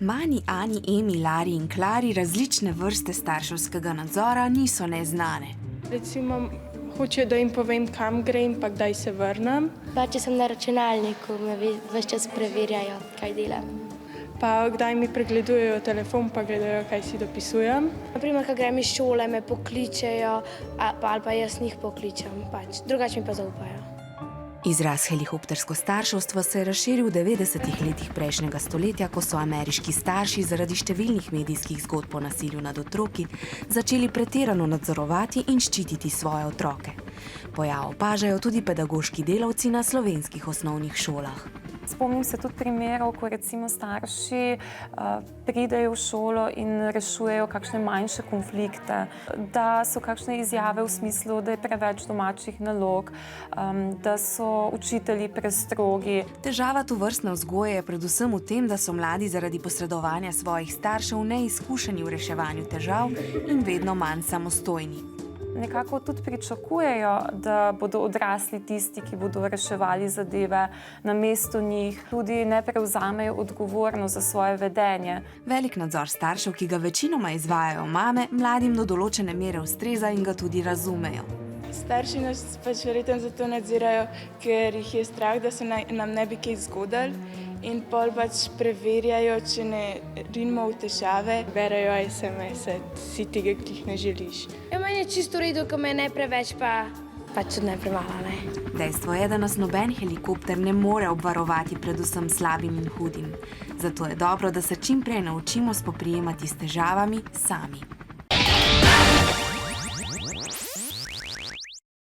Mani, Ani, Emi, Lari in Klari različne vrste starševskega nadzora niso neznane. Recimo, hoče, da jim povem, kam grem, pa kdaj se vrnem. Pa če sem na računalniku, me ves čas preverjajo, kaj delam. Pa kdaj mi pregledujejo telefon, pa gledajo, kaj si dopisujem. Naprimer, ko grem iz šole, me pokličejo, ali pa jaz njih pokličem, drugače mi pa zaupajo. Izraz helikoptersko starševstvo se je razširil v 90. letih prejšnjega stoletja, ko so ameriški starši zaradi številnih medijskih zgodb o nasilju nad otroki začeli pretirano nadzorovati in ščititi svoje otroke. Pojav opažajo tudi pedagoški delavci na slovenskih osnovnih šolah. Spomnim se tudi primerov, ko recimo starši pridejo v šolo in rešujejo kakšne manjše konflikte, da so kakšne izjave v smislu, da je preveč domačih nalog, da so učitelji prestrogi. Težava tovrstne vzgoje je predvsem v tem, da so mladi zaradi posredovanja svojih staršev neizkušeni v reševanju težav in vedno manj samostojni. Nekako tudi pričakujejo, da bodo odrasli tisti, ki bodo reševali zadeve namesto njih, tudi ne prevzamejo odgovornost za svoje vedenje. Velik nadzor staršev, ki ga večinoma izvajajo mame, mladim do določene mere ustreza in ga tudi razumejo. Starši nas verjetno zato nadzirajo, ker jih je strah, da se nam ne bi kaj zgodilo. In pol preverjajo, če ne rinemo v težave, berejo SMS-e, si tega, ki jih ne želiš. Ja, meni je čisto v redu, ko me ne preveč, pa tudi ne premalo, ne. Dejstvo je, da nas noben helikopter ne more obvarovati pred vsem slabim in hudim. Zato je dobro, da se čim prej naučimo spoprijemati s težavami sami.